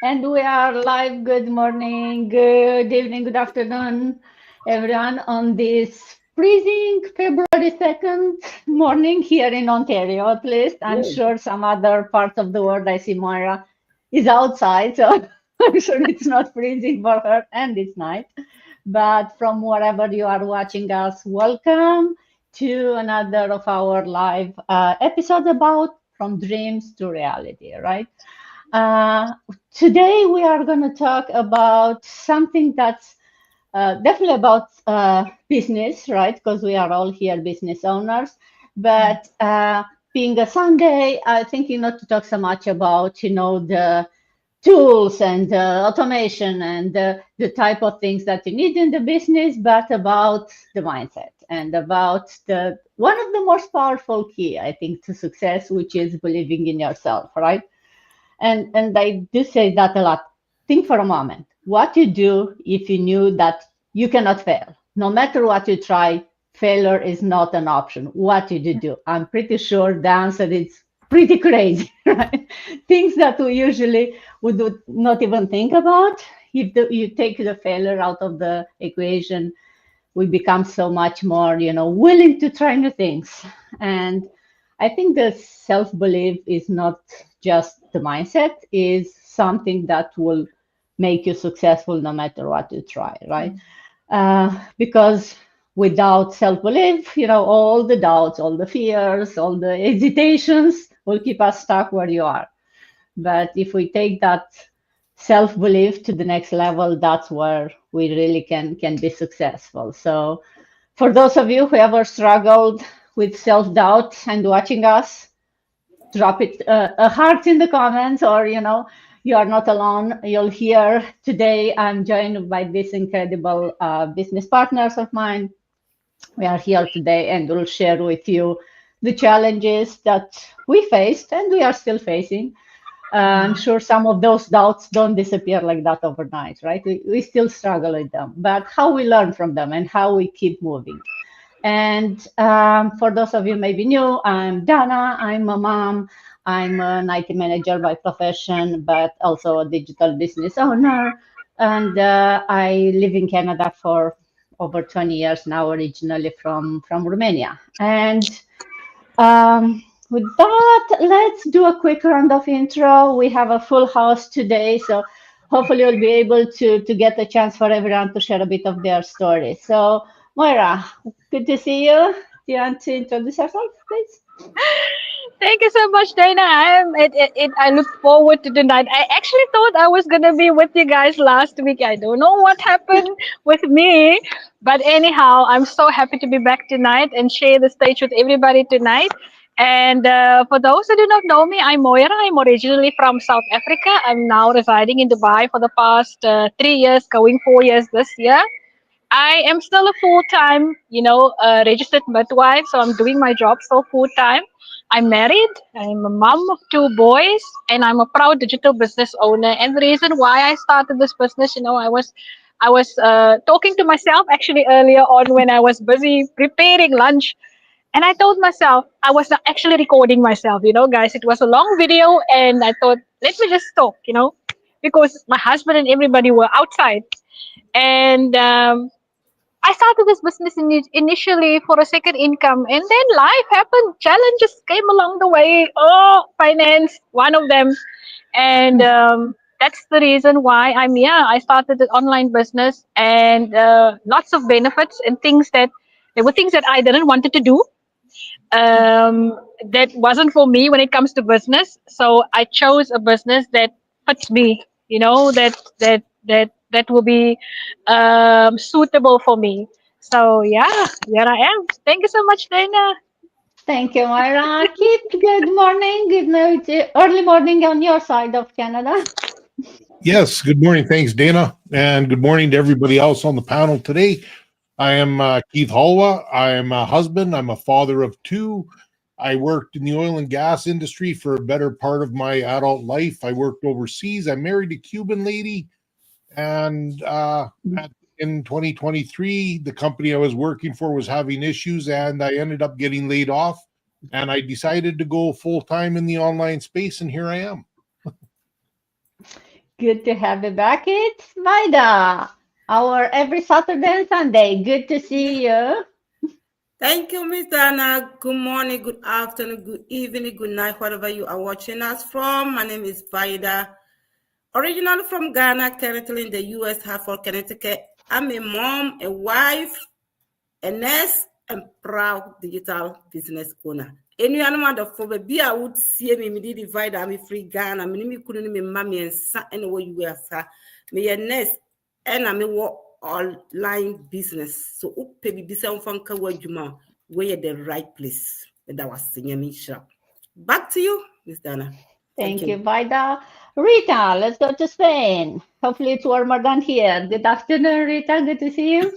And we are live. Good morning, good evening, good afternoon, everyone, on this freezing February 2nd morning here in Ontario, at least. I'm Yes. sure some other parts of the world, I see Moira is outside, so I'm sure it's not freezing for her and it's night. But from wherever you are watching us, welcome to another of our live episodes about from dreams to reality, right? Uh, Today we are going to talk about something that's definitely about business, right? Because we are all here business owners. But being a Sunday, I think not to talk so much about the tools and automation and the type of things that you need in the business, but about the mindset and about the one of the most powerful key, I think, to success, which is believing in yourself, right? And I do say that a lot. Think for a moment. What you do if you knew that you cannot fail. No matter what you try, failure is not an option. What did you do? I'm pretty sure the answer is pretty crazy, right? Things that we usually would not even think about. If you take the failure out of the equation, we become so much more, willing to try new things. And I think the self-belief is not just the mindset, is something that will make you successful no matter what you try, right? Because without self-belief, all the doubts, all the fears, all the hesitations will keep us stuck where you are. But if we take that self-belief to the next level, that's where we really can be successful. So for those of you who ever struggled with self-doubt and watching us, drop it a heart in the comments, or you are not alone. You'll hear today I'm joined by these incredible business partners of mine. We are here today and we'll share with you the challenges that we faced and we are still facing. I'm sure some of those doubts don't disappear like that overnight, right? We still struggle with them, but how we learn from them and how we keep moving. And for those of you maybe new, I'm Dana. I'm a mom. I'm an IT manager by profession, but also a digital business owner. And I live in Canada for over 20 years now, originally from Romania. And with that, let's do a quick round of intro. We have a full house today, so hopefully we'll be able to get a chance for everyone to share a bit of their story. So, Moira, good to see you. Do you want to introduce yourself, please? Thank you so much, Dana. I look forward to tonight. I actually thought I was gonna be with you guys last week. I don't know what happened with me, but anyhow, I'm so happy to be back tonight and share the stage with everybody tonight. And for those who do not know me, I'm Moira. I'm originally from South Africa. I'm now residing in Dubai for the past 3 years, going 4 years this year. I am still a full time, registered midwife. So I'm doing my job still full time. I'm married. I'm a mom of two boys, and I'm a proud digital business owner. And the reason why I started this business, I was talking to myself actually earlier on when I was busy preparing lunch, and I told myself I was not actually recording myself. Guys, it was a long video, and I thought let me just talk, because my husband and everybody were outside, and I started this business initially for a second income, and then life happened. Challenges came along the way. Oh, finance, one of them, and that's the reason why I'm here. I started an online business, and lots of benefits and things that there were things that I didn't wanted to do. That wasn't for me when it comes to business. So I chose a business that fits me. That will be suitable for me. So yeah, here I am. Thank you so much, Dana. Thank you, Moira. Keep good morning, good night, early morning on your side of Canada. Yes, good morning. Thanks, Dana. And good morning to everybody else on the panel today. I am Keith Halwa. I am a husband. I'm a father of two. I worked in the oil and gas industry for a better part of my adult life. I worked overseas. I married a Cuban lady. And in 2023, the company I was working for was having issues, and I ended up getting laid off. And I decided to go full time in the online space, and here I am. Good to have you back. It's Maida. Our every Saturday and Sunday. Good to see you. Thank you, Miss Dana. Good morning, good afternoon, good evening, good night, wherever you are watching us from. My name is Vida. Originally from Ghana, currently in the U.S., Hartford, Connecticut. I'm a mom, a wife, a nurse, and proud digital business owner. Anyone wonderful, be I would see me divide. I'm free Ghana. Me couldn't me mammy and son anywhere you were, sir. Me a nurse, and I'm a online business. So, baby, be some funka word you where the right place. That was singing me shop. Back to you, Miss Dana. Thank you, Vida. Rita, let's go to Spain. Hopefully it's warmer than here. Good afternoon, Rita. Good to see you.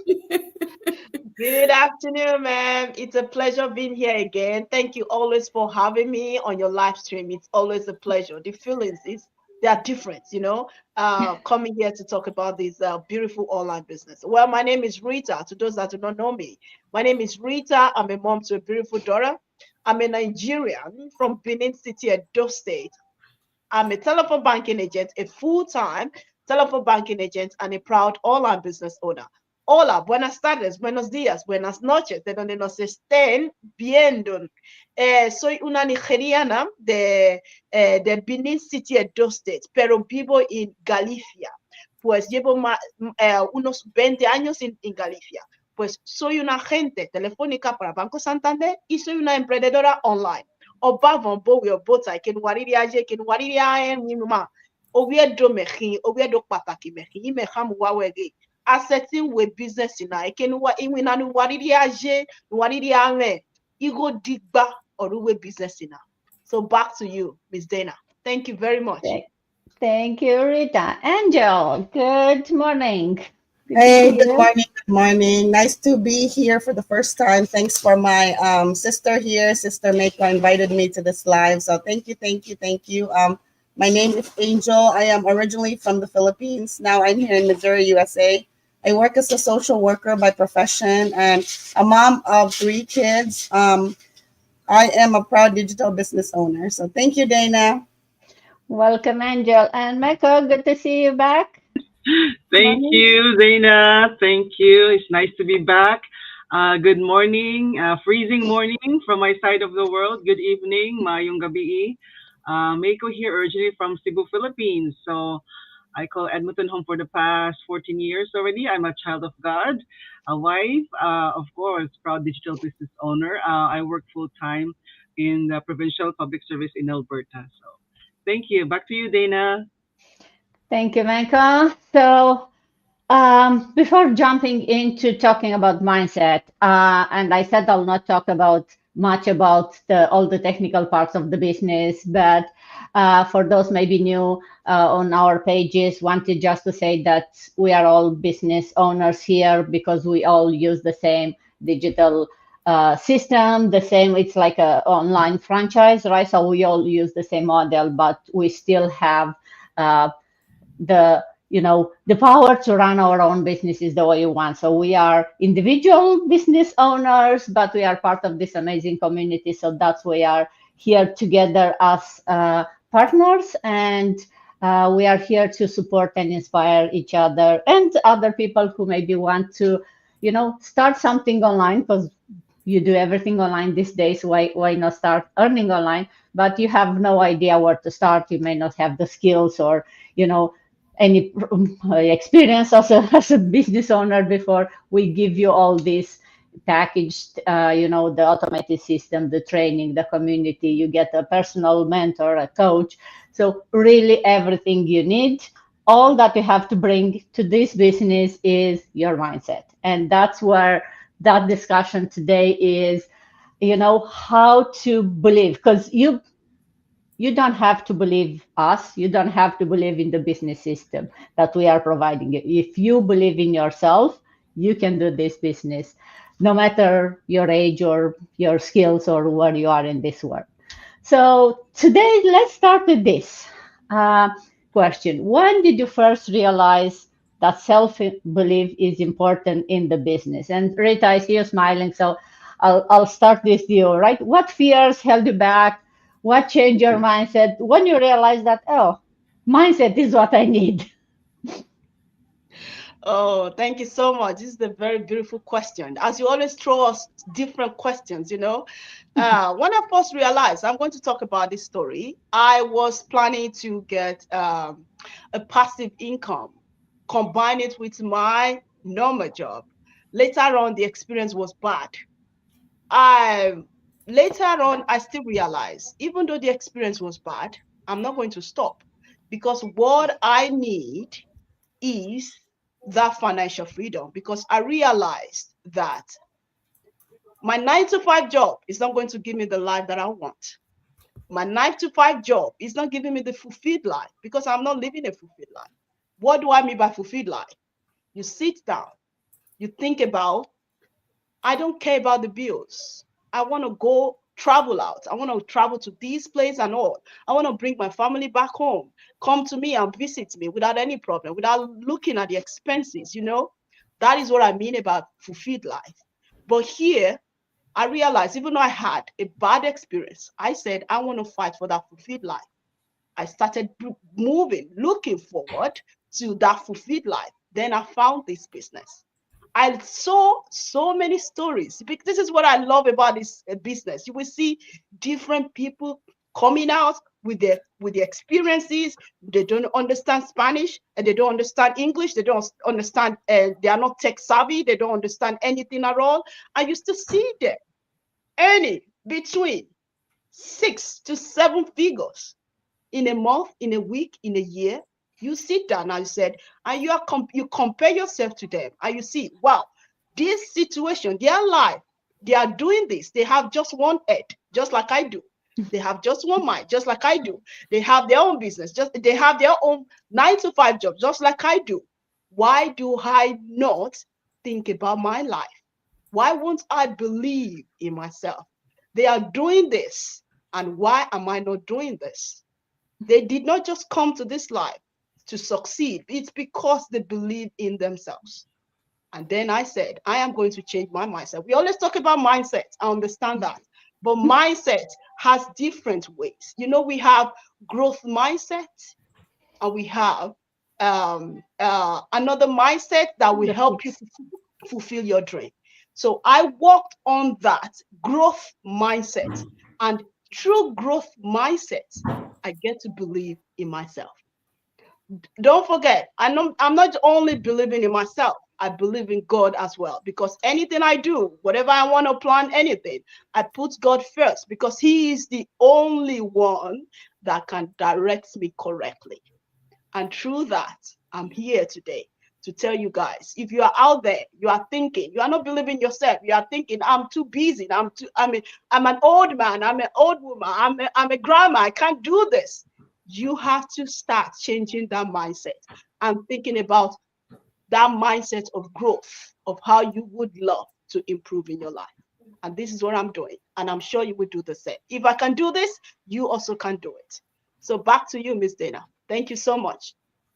Good afternoon, ma'am. It's a pleasure being here again. Thank you always for having me on your live stream. It's always a pleasure. The feelings they are different, coming here to talk about this beautiful online business. Well, my name is Rita. To those that do not know me, my name is Rita. I'm a mom to a beautiful daughter. I'm a Nigerian from Benin City, Edo State. I'm a telephone banking agent, a full-time telephone banking agent, and a proud online business owner. Hola, buenas tardes, buenos días, buenas noches, de donde nos estén viendo. Soy una nigeriana de Benin City, Edo State, pero vivo en Galicia. Pues llevo unos 20 años en Galicia. Pues soy una agente telefónica para Banco Santander y soy una emprendedora online. Obavon bo we obota ken wariri aje ken wariri aen nyuma owie do mehin owie do pataki mehin me ham wawege asserting we business na ken wa inwi na wariri aje wariri ame igo digba oruwe business na. So back to you, Miss Dana. Thank you very much. Thank you, Rita. Angel, good morning. Hey, good morning. Good morning. Nice to be here for the first time. Thanks for my sister here, Sister 𝐂𝐸𝐿, invited me to this live. So thank you, thank you, thank you. My name is Angel. I am originally from the Philippines. Now I'm here in Missouri, USA. I work as a social worker by profession and a mom of 3 kids. I am a proud digital business owner. So thank you, Dana. Welcome, Angel. And Michael, good to see you back. Thank you, Dana. Thank you. It's nice to be back. Good morning, freezing morning from my side of the world. Good evening, mayong gabi. 𝐂𝐸𝐿 here, originally from Cebu, Philippines. So I call Edmonton home for the past 14 years already. I'm a child of God, a wife, of course, proud digital business owner. I work full time in the provincial public service in Alberta. So thank you. Back to you, Dana. Thank you, Michael. So before jumping into talking about mindset, and I said I'll not talk much about all the technical parts of the business, but for those maybe new on our pages, wanted just to say that we are all business owners here because we all use the same digital system, the same, it's like a online franchise, right? So we all use the same model, but we still have the power to run our own businesses the way you want. So we are individual business owners, but we are part of this amazing community. So that's why we are here together as partners, and we are here to support and inspire each other and other people who maybe want to, start something online, because you do everything online these days. Why not start earning online? But you have no idea where to start. You may not have the skills or any experience as a business owner before. We give you all this packaged, the automated system, the training, the community. You get a personal mentor, a coach. So really everything you need. All that you have to bring to this business is your mindset. And that's where that discussion today is, how to believe, because you don't have to believe us. You don't have to believe in the business system that we are providing you. If you believe in yourself, you can do this business, no matter your age or your skills or where you are in this world. So today, let's start with this question. When did you first realize that self-belief is important in the business? And Rita, I see you smiling, so I'll start with you, right? What fears held you back? What changed your mindset when you realized that, mindset is what I need. Oh, thank you so much. This is a very beautiful question. As you always throw us different questions, you know. When I first realized I'm going to talk about this story, I was planning to get a passive income, combine it with my normal job. Later on, the experience was bad. I Later on, I still realized, even though the experience was bad, I'm not going to stop because what I need is that financial freedom, because I realized that my 9 to 5 job is not going to give me the life that I want. My 9 to 5 job is not giving me the fulfilled life because I'm not living a fulfilled life. What do I mean by fulfilled life? You sit down, you think about, I don't care about the bills. I want to go travel out. I want to travel to this place and all. I want to bring my family back home, come to me and visit me without any problem, without looking at the expenses, you know? That is what I mean about fulfilled life. But here, I realized even though I had a bad experience, I said, I want to fight for that fulfilled life. I started moving, looking forward to that fulfilled life. Then I found this business. I saw so many stories. This is what I love about this business. You will see different people coming out with their experiences. They don't understand Spanish and they don't understand English. They don't understand. They are not tech savvy. They don't understand anything at all. I used to see them earning between 6 to 7 figures in a month, in a week, in a year. You sit down and you said, and you compare yourself to them, and you see, wow, this situation, their life, they are doing this. They have just one head, just like I do. They have just one mind, just like I do. They have their own business, they have their own 9 to 5 job, just like I do. Why do I not think about my life? Why won't I believe in myself? They are doing this, and why am I not doing this? They did not just come to this life to succeed. It's because they believe in themselves. And then I said, I am going to change my mindset. We always talk about mindset. I understand that. But mindset has different ways. You know, we have growth mindset and we have another mindset that will help you to fulfill your dream. So I worked on that growth mindset. And through growth mindset, I get to believe in myself. Don't forget, I'm not only believing in myself, I believe in God as well. Because anything I do, whatever I want to plan, anything, I put God first because He is the only one that can direct me correctly. And through that, I'm here today to tell you guys, if you are out there, you are thinking, you are not believing yourself, you are thinking, I'm too busy, I'm an old man, I'm an old woman, I'm a grandma, I can't do this. You have to start changing that mindset and thinking about that mindset of growth, of how you would love to improve in your life. And this is what I'm doing. And I'm sure you will do the same. If I can do this, you also can do it. So back to you, Miss Dana. Thank you so much.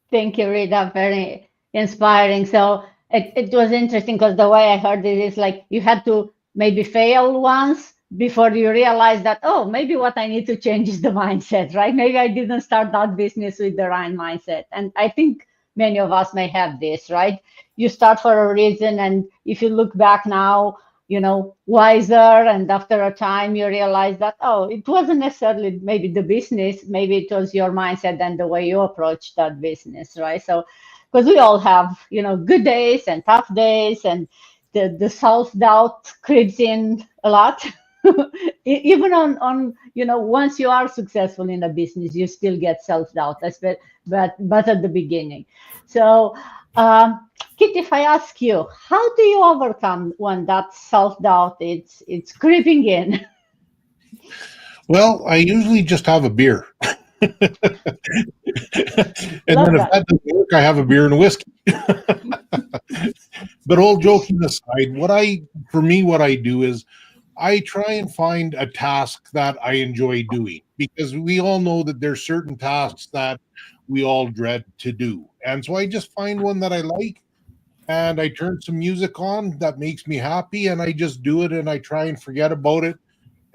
Thank you, Rita. Very inspiring. So it was interesting because the way I heard it is like you had to maybe fail once before you realize that, oh, maybe what I need to change is the mindset, right? Maybe I didn't start that business with the right mindset. And I think many of us may have this, right? You start for a reason. And if you look back now, you know, wiser, and after a time you realize that, oh, it wasn't necessarily maybe the business, maybe it was your mindset and the way you approach that business, right? So because we all have, you know, good days and tough days, and the self-doubt creeps in a lot. Even on you know, once you are successful in a business, you still get self-doubt, but at the beginning. So Kit, if I ask you, how do you overcome when that self-doubt it's creeping in? Well, I usually just have a beer. And Love then if that. that doesn't work, I have a beer and a whiskey. But all joking aside, for me, what I do is I try and find a task that I enjoy doing, because we all know that there's certain tasks that we all dread to do. And so I just find one that I like, and I turn some music on that makes me happy, and I just do it, and I try and forget about it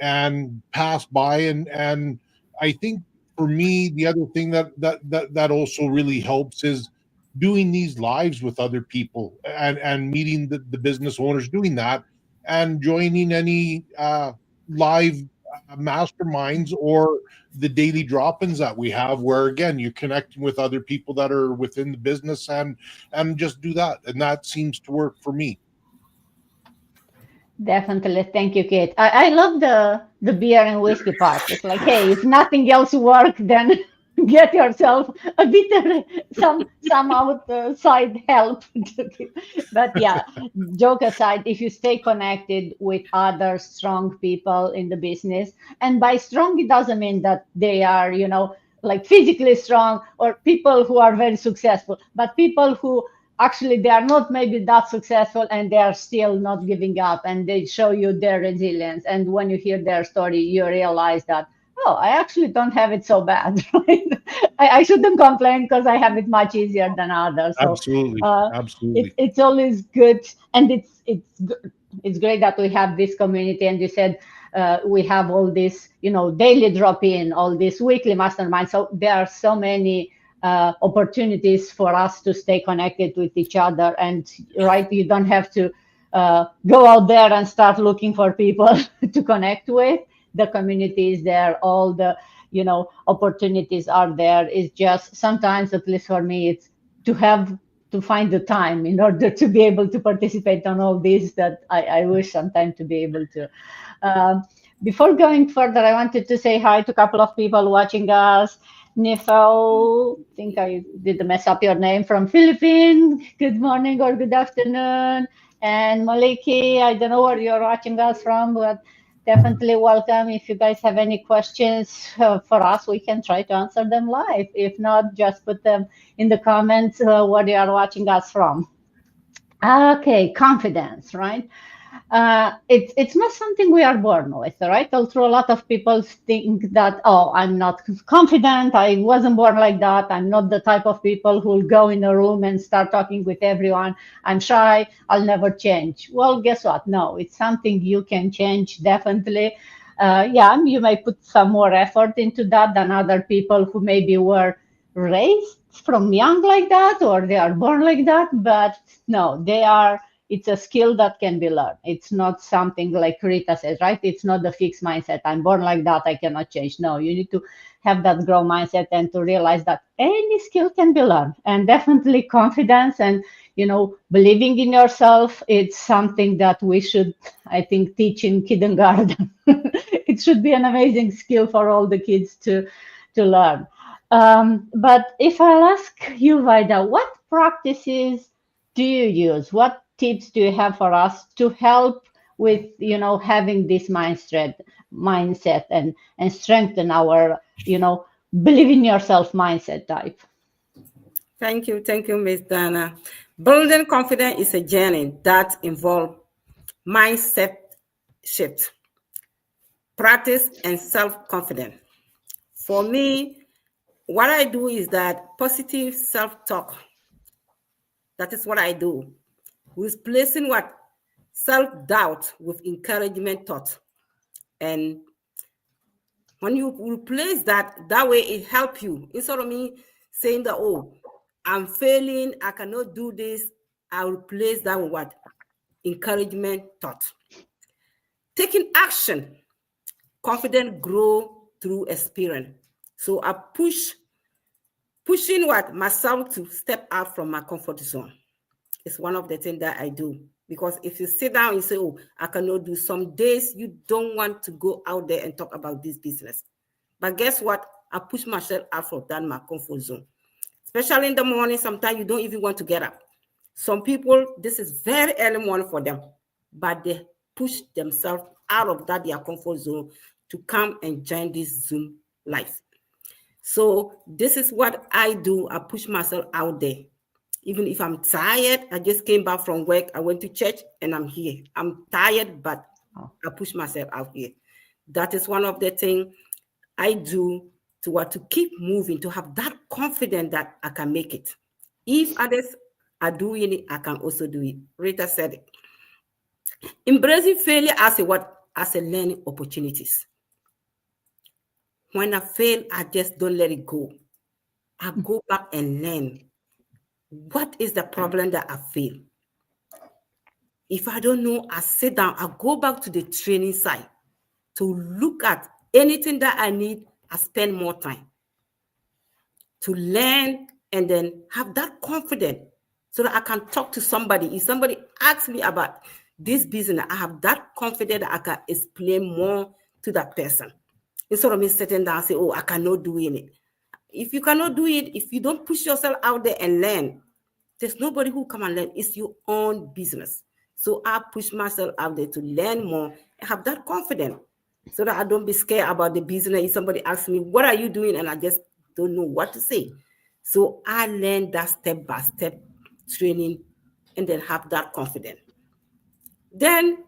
and pass by. And I think for me, the other thing that also really helps is doing these lives with other people and meeting the business owners, doing that, and joining any live masterminds or the daily drop-ins that we have, where again you're connecting with other people that are within the business, and just do that, and that seems to work for me. Definitely. Thank you, Kate. I love the beer and whiskey part. It's like, hey, if nothing else works, then get yourself a bit some outside help. But yeah, joke aside, if you stay connected with other strong people in the business, and by strong, it doesn't mean that they are, like physically strong or people who are very successful, but people who actually they are not maybe that successful and they are still not giving up, and they show you their resilience. And when you hear their story, you realize that, oh, I actually don't have it so bad. Right? I shouldn't complain because I have it much easier than others. So Absolutely, absolutely. it's always good, and it's great that we have this community. And you said we have all this, daily drop in, all this weekly mastermind. So there are so many opportunities for us to stay connected with each other. And right, you don't have to go out there and start looking for people to connect with. The community is there, all the opportunities are there. It's just sometimes, at least for me, it's to find the time in order to be able to participate on all this, that I wish sometime to be able to. Before going further, I wanted to say hi to a couple of people watching us. Nifel, I think I did mess up your name, from Philippines. Good morning or good afternoon. And Maliki, I don't know where you're watching us from, but definitely welcome. If you guys have any questions for us, we can try to answer them live. If not, just put them in the comments where you are watching us from. Okay, confidence, right? It's not something we are born with, right? Although a lot of people think that, oh, I'm not confident, I wasn't born like that, I'm not the type of people who will go in a room and start talking with everyone, I'm shy, I'll never change. Well, guess what? No, it's something you can change, definitely. Yeah, you may put some more effort into that than other people who maybe were raised from young like that, or they are born like that, but no, it's a skill that can be learned. It's not something like Rita says, right? It's not the fixed mindset. I'm born like that, I cannot change. No, you need to have that growth mindset and to realize that any skill can be learned. And definitely confidence and, believing in yourself, it's something that we should, I think, teach in kindergarten. It should be an amazing skill for all the kids to learn. But if I'll ask you, Vida, what practices do you use? What tips do you have for us to help with having this mindset and strengthen our believe in yourself mindset type? Thank you, Ms. Dana. Building confidence is a journey that involves mindset shift, practice, and self-confidence. For me, what I do is that positive self-talk. That is what I do. Replacing what? Self-doubt with encouragement thought. And when you replace that way it helps you. Instead of me saying that, oh, I'm failing, I cannot do this, I replace that with what? Encouragement thought. Taking action. Confidence grow through experience. So I pushing what? Myself to step out from my comfort zone. It's one of the things that I do. Because if you sit down and say, oh, I cannot do, some days you don't want to go out there and talk about this business. But guess what? I push myself out from that my comfort zone. Especially in the morning, sometimes you don't even want to get up. Some people, this is very early morning for them, but they push themselves out of that their comfort zone to come and join this Zoom live. So this is what I do. I push myself out there. Even if I'm tired, I just came back from work, I went to church, and I'm here. I'm tired, but I push myself out here. That is one of the things I do to keep moving, to have that confidence that I can make it. If others are doing it, I can also do it. Rita said it. Embracing failure as a learning opportunities. When I fail, I just don't let it go. I go back and learn. What is the problem that I feel? If I don't know, I sit down, I go back to the training site to look at anything that I need. I spend more time to learn and then have that confidence so that I can talk to somebody. If somebody asks me about this business, I have that confidence that I can explain more to that person. Instead of me sitting down and say, oh, I cannot do it. If you cannot do it, if you don't push yourself out there and learn, there's nobody who come and learn. It's your own business. So I push myself out there to learn more and have that confidence so that I don't be scared about the business. If somebody asks me, what are you doing? And I just don't know what to say. So I learned that step-by-step training and then have that confidence. Then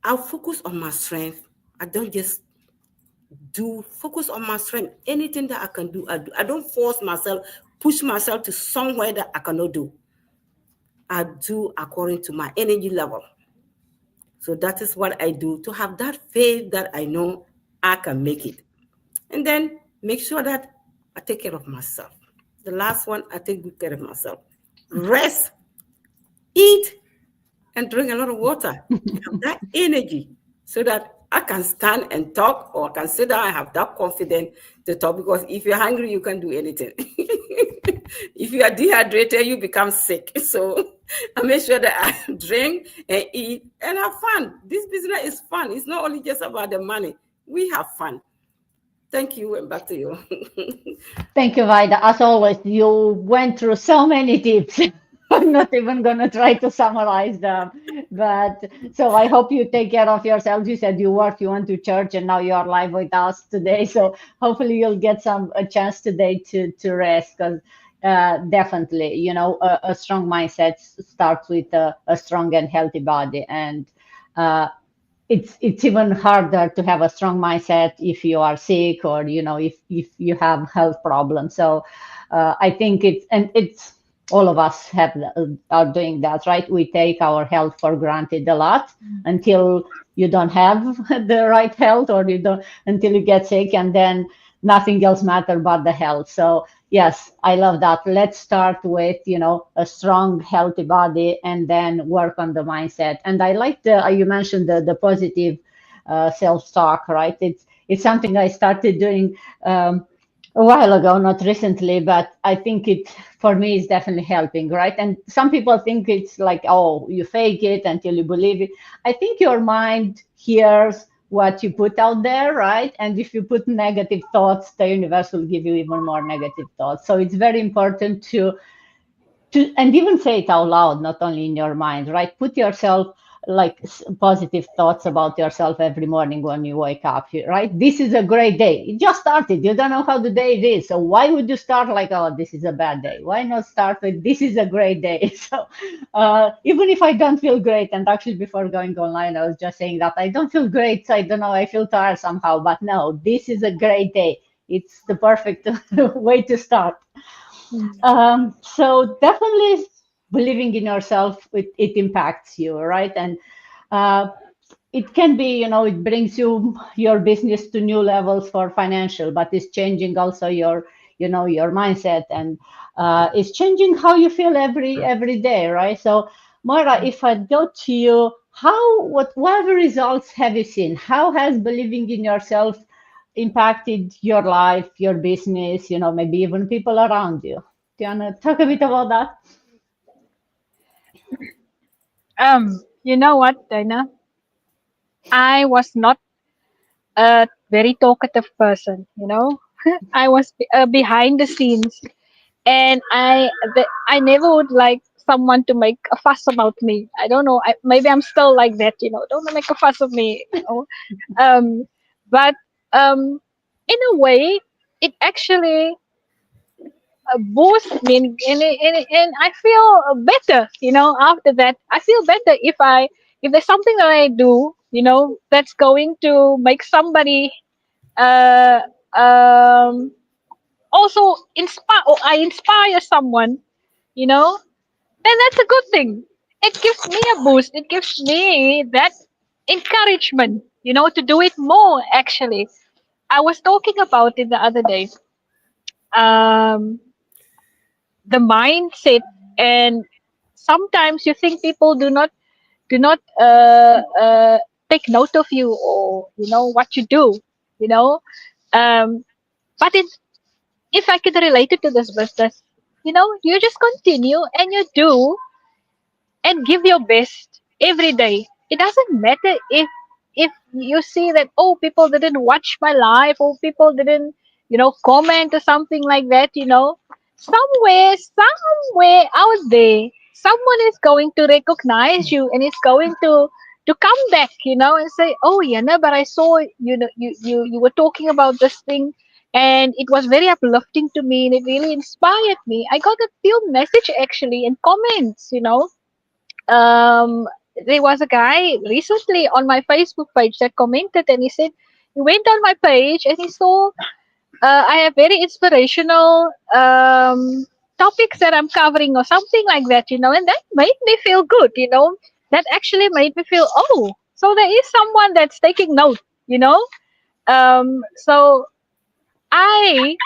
I'll focus on my strength. I don't just focus on my strength. Anything that I can do, I do. I don't force myself, push myself to somewhere that I cannot do. I do according to my energy level. So that is what I do to have that faith that I know I can make it. And then make sure that I take care of myself. The last one, I take good care of myself. Rest, eat, and drink a lot of water. Have that energy so that I can stand and talk, or I can sit down and have that confidence to talk, because if you're hungry, you can't do anything. If you are dehydrated, you become sick. So I make sure that I drink and eat and have fun. This business is fun. It's not only just about the money. We have fun. Thank you, and back to you. Thank you, Vaida. As always, you went through so many tips. I'm not even going to try to summarize them. But so I hope you take care of yourselves. You said you work, you went to church, and now you are live with us today. So hopefully you'll get a chance today to rest, because definitely, a strong mindset starts with a strong and healthy body. And it's even harder to have a strong mindset if you are sick, or if you have health problems. So I think it's all of us are doing that, right? We take our health for granted a lot until you don't have the right health, or until you get sick, and then nothing else matters but the health. So yes, I love that. Let's start with a strong, healthy body, and then work on the mindset. And I like you mentioned the positive self-talk, right? It's something I started doing a while ago, not recently, but I think for me, it's definitely helping, right? And some people think it's like, oh, you fake it until you believe it. I think your mind hears what you put out there, right? And if you put negative thoughts, the universe will give you even more negative thoughts. So it's very important to and even say it out loud, not only in your mind, right? Put yourself like positive thoughts about yourself every morning when you wake up, right? This is a great day. It just started. You don't know how the day is. So why would you start like, oh, this is a bad day? Why not start with, this is a great day? So even if I don't feel great, and actually before going online, I was just saying that I don't feel great. So I don't know, I feel tired somehow, but no, this is a great day. It's the perfect way to start. So definitely believing in yourself, it impacts you, right? And it can be, it brings your business to new levels for financial, but it's changing also your mindset, and it's changing how you feel every day, right? So Moira, if I go to you, what results have you seen? How has believing in yourself impacted your life, your business, maybe even people around you? Do you want to talk a bit about that? You know what, Dana? I was not a very talkative person, I was behind the scenes, and I never would like someone to make a fuss about me. I don't know. Maybe I'm still like that, Don't make a fuss of me, But in a way, it actually boosts me, and I feel better. After that, I feel better if there's something that I do, that's going to make somebody uh um also inspire, or I inspire someone, then that's a good thing. It gives me a boost. It gives me that encouragement, to do it more actually. I was talking about it the other day. Um, the mindset, and sometimes you think people do not take note of you, or what you do, you know. Um, but if I could relate it to this business, you just continue and you do and give your best every day. It doesn't matter if you see that, oh, people didn't watch my live, or people didn't comment or something like that. Somewhere out there, someone is going to recognize you and is going to come back, and say, oh, but I saw, you were talking about this thing, and it was very uplifting to me, and it really inspired me. I got a few message actually and comments, um, there was a guy recently on my Facebook page that commented, and he said he went on my page and he saw I have very inspirational topics that I'm covering or something like that, and that made me feel good, that actually made me feel, oh, so there is someone that's taking note, so I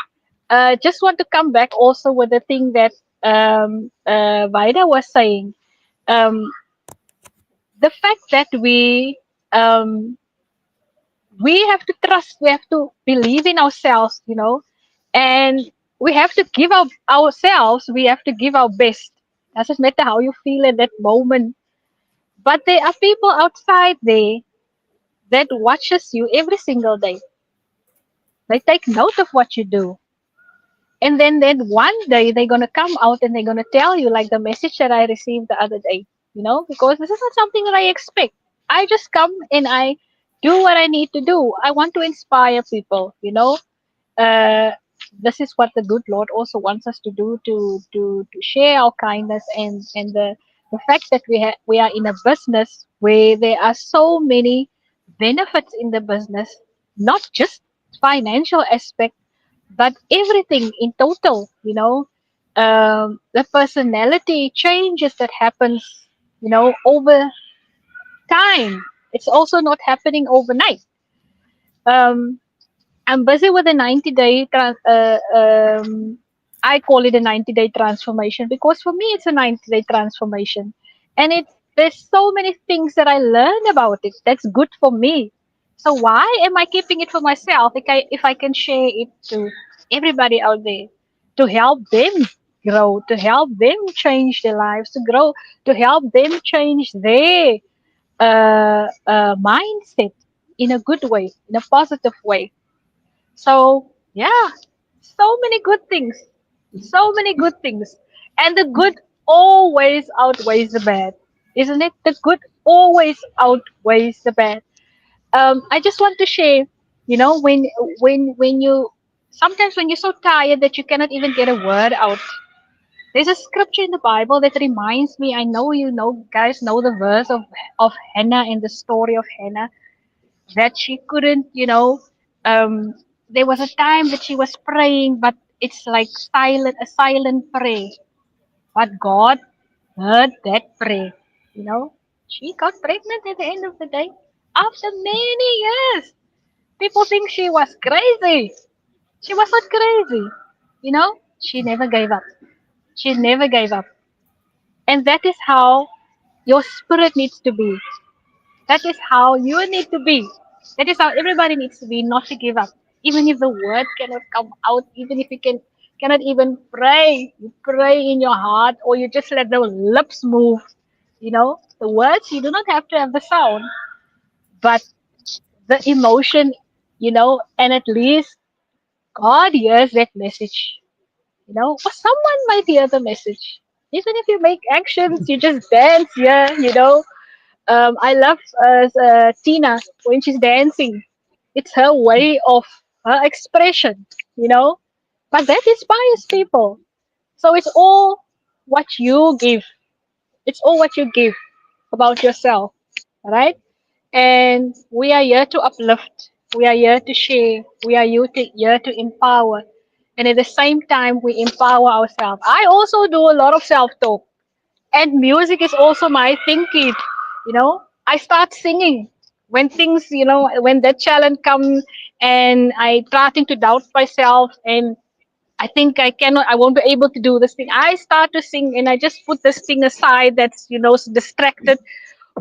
just want to come back also with the thing that Vida was saying. Um, the fact that we have to trust, we have to believe in ourselves, and we have to give ourselves, we have to give our best. Doesn't matter how you feel at that moment, but there are people outside there that watches you every single day. They take note of what you do, and then one day they're gonna come out and they're gonna tell you, like the message that I received the other day, because this is not something that I expect. I just come and I do what I need to do. I want to inspire people, uh, this is what the good Lord also wants us to do, to share our kindness, and the fact that we are in a business where there are so many benefits in the business, not just financial aspect, but everything in total, the personality changes that happens, over time. It's also not happening overnight. um, I'm busy with a 90-day I call it a 90-day transformation, because for me it's a 90-day transformation, and there's so many things that I learn about it that's good for me. So why am I keeping it for myself if I can share it to everybody out there, to help them grow, to help them change their lives, to grow, to help them change their mindset in a good way, in a positive way. So yeah, so many good things, so many good things, and the good always outweighs the bad, isn't it? The good always outweighs the bad. I just want to share, when you sometimes when you're so tired that you cannot even get a word out. There's a scripture in the Bible that reminds me. I know guys know the verse of Hannah, in the story of Hannah, that she couldn't, there was a time that she was praying, but it's like a silent prayer. But God heard that prayer. She got pregnant at the end of the day after many years. People think she was crazy. She was not crazy. She never gave up. She never gave up. And that is how your spirit needs to be. That is how you need to be. That is how everybody needs to be, not to give up. Even if the word cannot come out, even if you cannot even pray, you pray in your heart, or you just let the lips move. The words, you do not have to have the sound, but the emotion, and at least God hears that message. Or someone might hear the message. Even if you make actions, you just dance, yeah, I love Tina when she's dancing. It's her way of her expression, you know. But that inspires people. So it's all what you give. It's all what you give about yourself, right? And we are here to uplift. We are here to share. We are here to empower. And at the same time, we empower ourselves. I also do a lot of self-talk, and music is also my thing, kid. I start singing when things, when that challenge comes and I starting to doubt myself, and I think I won't be able to do this thing. I start to sing and I just put this thing aside that's, distracted,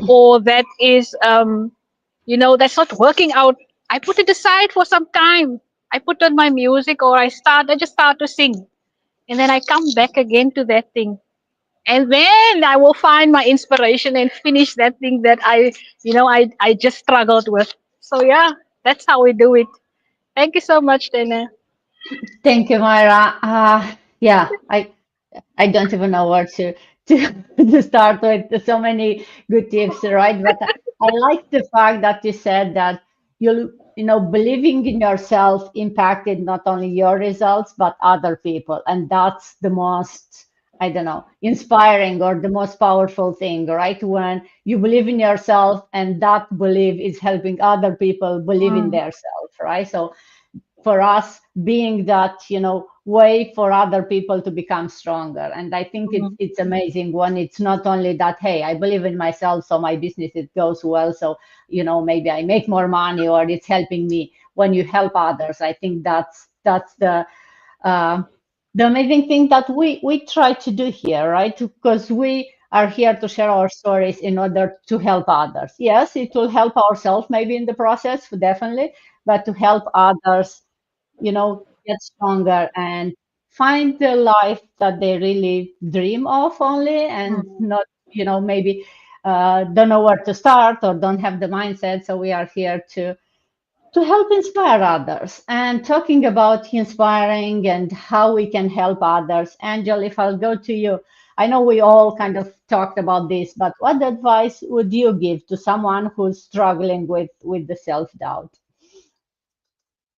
or that is, that's not working out. I put it aside for some time. I put on my music, or I just start to sing. And then I come back again to that thing. And then I will find my inspiration and finish that thing that I just struggled with. So yeah, that's how we do it. Thank you so much, Dana. Thank you, Myra. Yeah, I don't even know where to to start with. So many good tips, right? But I like the fact that you said that believing in yourself impacted not only your results but other people, and that's the most, I don't know, inspiring or the most powerful thing, right? When you believe in yourself and that belief is helping other people believe in Mm, themselves, right? So for us being that way for other people to become stronger, and I think it's mm, it's amazing when it's not only that, hey, I believe in myself so my business it goes well, so maybe I make more money or it's helping me. When you help others, I think that's uh, the amazing thing that we try to do here, right? Because we are here to share our stories in order to help others. Yes, it will help ourselves maybe in the process, definitely, but to help others get stronger and find the life that they really dream of only, and mm. not, maybe don't know where to start or don't have the mindset. So we are here to help inspire others. And talking about inspiring and how we can help others, Angel, if I'll go to you, I know we all kind of talked about this, but what advice would you give to someone who's struggling with the self-doubt?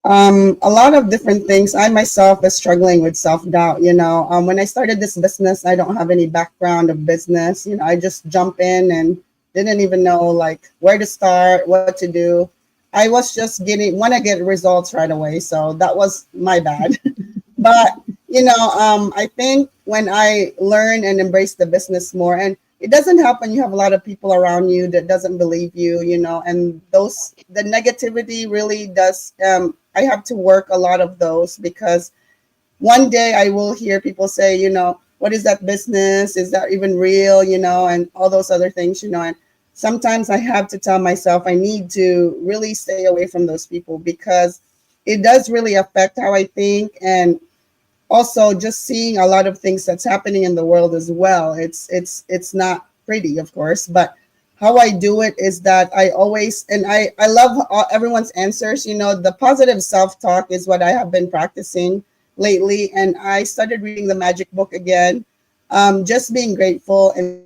A lot of different things. I myself is struggling with self-doubt. When I started this business, I don't have any background of business. I just jump in and didn't even know like where to start, what to do. I was just want to get results right away. So that was my bad. But I think when I learn and embrace the business more, and it doesn't help when you have a lot of people around you that doesn't believe you, and the negativity really does. I have to work a lot of those, because one day I will hear people say, what is that business? Is that even real? And all those other things, and sometimes I have to tell myself I need to really stay away from those people, because it does really affect how I think, and also just seeing a lot of things that's happening in the world as well. It's not pretty, of course, but how I do it is that I always, and I love everyone's answers. The positive self-talk is what I have been practicing lately, and I started reading the magic book again. Just being grateful and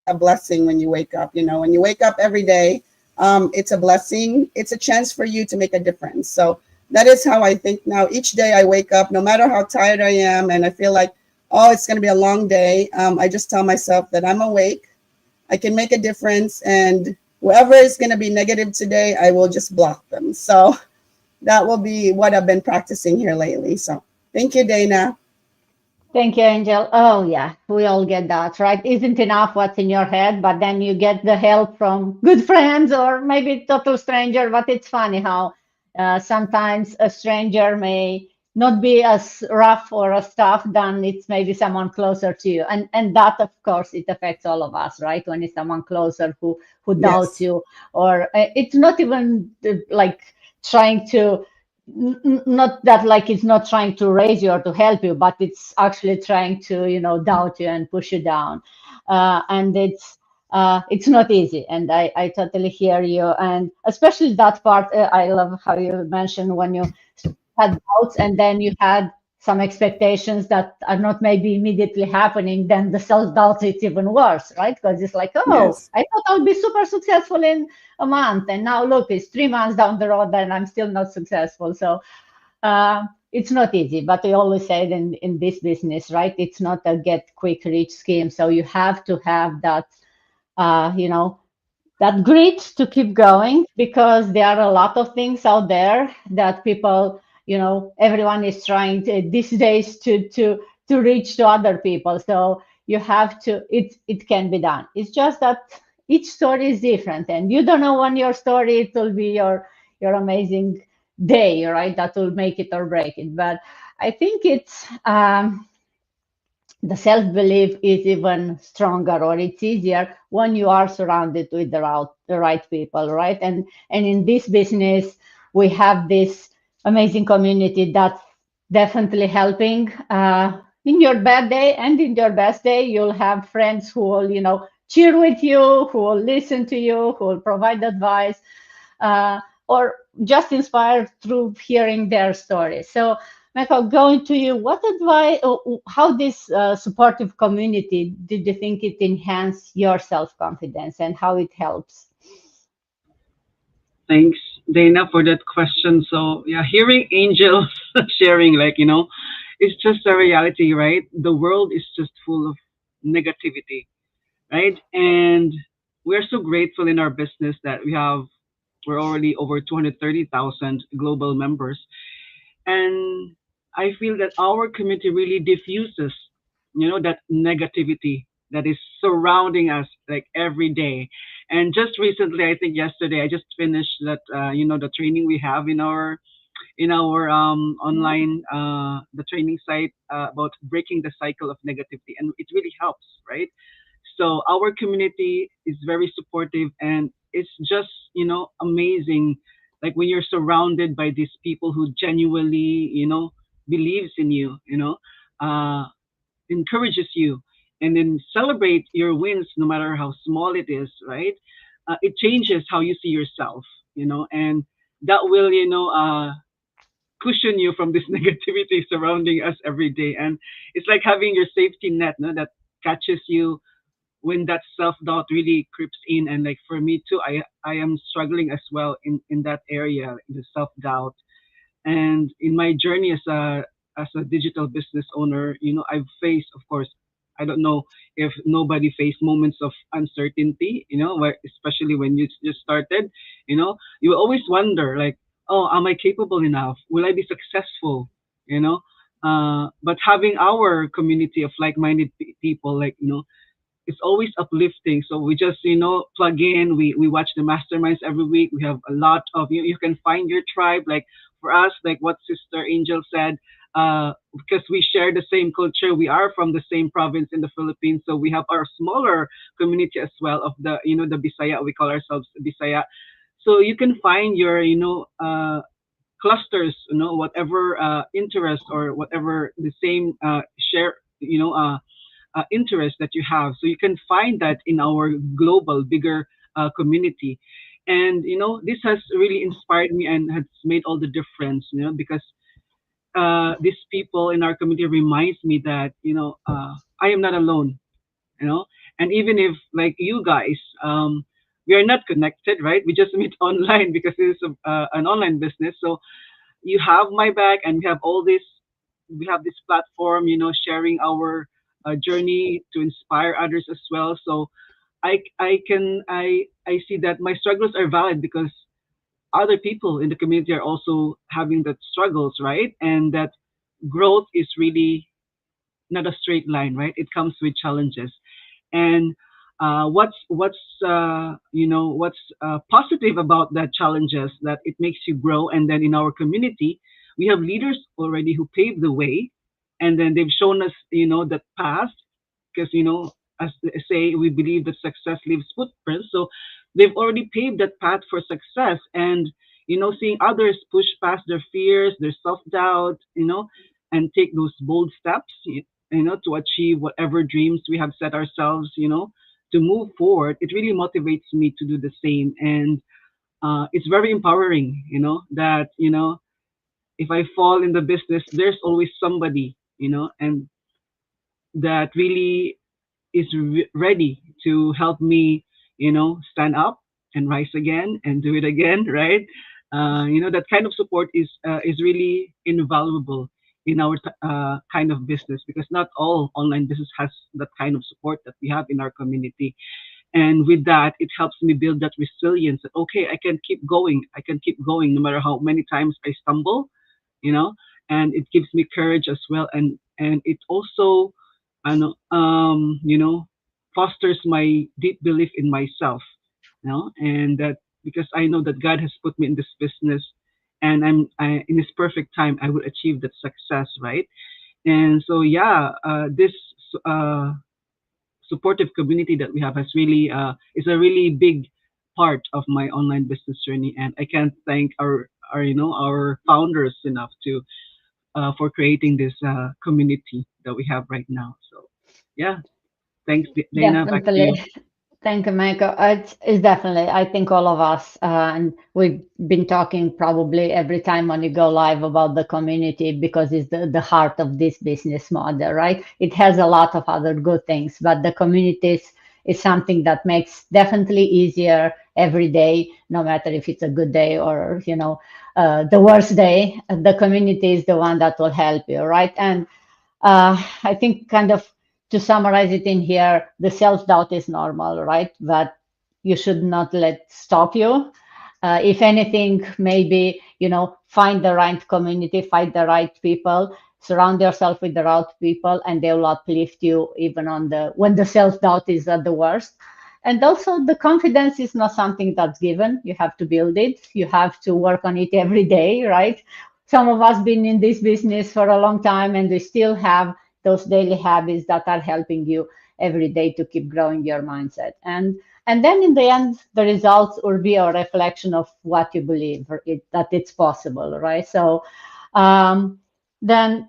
saying a blessing when you wake up. When you wake up every day, it's a blessing. It's a chance for you to make a difference. So that is how I think now. Each day I wake up, no matter how tired I am, and I feel like, oh, it's going to be a long day. I just tell myself that I'm awake. I can make a difference, and whoever is going to be negative today, I will just block them. So that will be what I've been practicing here lately. So thank you, Dana. Thank you, Angel. Oh, yeah, we all get that, right? Isn't enough what's in your head, but then you get the help from good friends or maybe total stranger. But it's funny how sometimes a stranger may not be as rough or as tough than it's maybe someone closer to you, and that, of course, it affects all of us, right? When it's someone closer who doubts Yes. you, or it's not even like trying to not that like it's not trying to raise you or to help you, but it's actually trying to doubt you and push you down, and it's not easy. And I totally hear you, and especially that part. I love how you mentioned when you had doubts and then you had some expectations that are not maybe immediately happening, then the self-doubt is even worse, right? Because it's like, oh, Yes. I thought I'll be super successful in a month, and now look, it's 3 months down the road and I'm still not successful. So it's not easy, but I always say in this business, right? It's not a get quick rich scheme. So you have to have that, uh, you know, that grit to keep going, because there are a lot of things out there that people, everyone is trying to, these days to reach to other people. So you have to, it can be done. It's just that each story is different, and you don't know when your story, it will be your amazing day, right? That will make it or break it. But I think it's the self-belief is even stronger, or it's easier when you are surrounded with the right people, right? And in this business, we have this amazing community that's definitely helping. In your bad day and in your best day, you'll have friends who will, cheer with you, who will listen to you, who will provide advice, or just inspired through hearing their stories. So, Michael, going to you, what advice, how this supportive community, did you think it enhance your self-confidence, and how it helps? Thanks, Dana, for that question. So yeah, hearing angels sharing, it's just a reality, right? The world is just full of negativity, right? And we're so grateful in our business that we're already over 230,000 global members. And I feel that our community really diffuses, that negativity that is surrounding us like every day. And just recently, I think yesterday, I just finished that, the training we have in our online the training site about breaking the cycle of negativity, and it really helps, right? So our community is very supportive, and it's just amazing, like when you're surrounded by these people who genuinely believes in you, uh encourages you, and then celebrate your wins no matter how small it is, right? It changes how you see yourself, and that will cushion you from this negativity surrounding us every day. And it's like having your safety net, no, that catches you when that self-doubt really creeps in. And like for me too, I am struggling as well in that area, the self-doubt. And in my journey as a digital business owner, I've faced, of course, I don't know if nobody faced moments of uncertainty, where especially when you just started, you always wonder like, oh, am I capable enough? Will I be successful? You know, but having our community of like-minded people, like it's always uplifting. So we just, plug in. We watch the masterminds every week. We have a lot of you can find your tribe. Like for us, like what Sister Angel said, because we share the same culture. We are from the same province in the Philippines, so we have our smaller community as well of the Bisaya. We call ourselves Bisaya. So you can find your clusters, whatever interest or whatever the same share, interest that you have. So you can find that in our global, bigger community. And, this has really inspired me and has made all the difference, because these people in our community reminds me that, I am not alone, you know, and even if like you guys, we are not connected, right? We just meet online because it is an online business. So you have my back, and we have this platform, sharing our journey to inspire others as well. So I see that my struggles are valid because other people in the community are also having that struggles, right? And that growth is really not a straight line, right? It comes with challenges. And what's positive about that challenges, that it makes you grow. And then in our community, we have leaders already who paved the way, and then they've shown us, the path, because as they say, we believe that success leaves footprints. So they've already paved that path for success, and seeing others push past their fears, their self-doubt, and take those bold steps, to achieve whatever dreams we have set ourselves, to move forward, it really motivates me to do the same. And it's very empowering, that if I fall in the business, there's always somebody, and that really is ready to help me, stand up and rise again and do it again, right? That kind of support is really invaluable in our kind of business, because not all online business has that kind of support that we have in our community. And with that, it helps me build that resilience that, okay, I can keep going. I can keep going no matter how many times I stumble, you know, and it gives me courage as well. And it also you know, fosters my deep belief in myself, you know, and that because I know that God has put me in this business, and in His perfect time I will achieve that success, right? And so yeah, this uh, supportive community that we have has really is a really big part of my online business journey, and I can't thank our you know our founders enough to for creating this community that we have right now. So yeah, thanks, Dana. Back to you. Definitely. Thank you, Michael. It's definitely, I think all of us, and we've been talking probably every time when you go live about the community because it's the heart of this business model, right? It has a lot of other good things, but the communities is something that makes definitely easier every day, no matter if it's a good day or, the worst day. The community is the one that will help you, right? And I think kind of to summarize it in here, the self-doubt is normal, right? But you should not let stop you. If anything, maybe, find the right community, find the right people, surround yourself with the right people, and they will uplift you even when the self-doubt is at the worst. And also the confidence is not something that's given. You have to build it. You have to work on it every day, right? Some of us been in this business for a long time and we still have those daily habits that are helping you every day to keep growing your mindset. And then in the end, the results will be a reflection of what you believe that it's possible, right? So then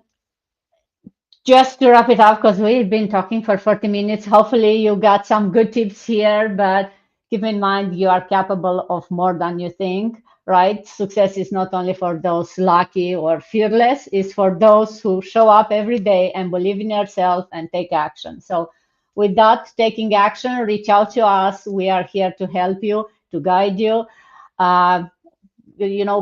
just to wrap it up, because we've been talking for 40 minutes, hopefully you got some good tips here, but keep in mind you are capable of more than you think, right? Success is not only for those lucky or fearless, it's for those who show up every day and believe in yourself and take action. So with that, taking action, reach out to us. We are here to help you, to guide you. Uh,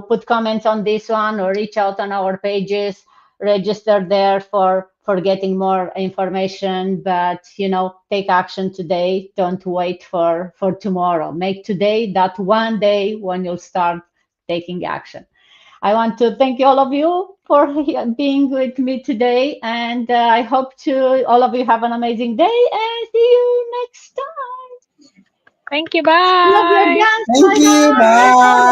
put comments on this one or reach out on our pages, register there for getting more information. But take action today. Don't wait for tomorrow. Make today that one day when you'll start taking action. I want to thank all of you for being with me today, and I hope to all of you have an amazing day and see you next time. Thank you. Love your Bye. dance, Thank you. Maya. Bye.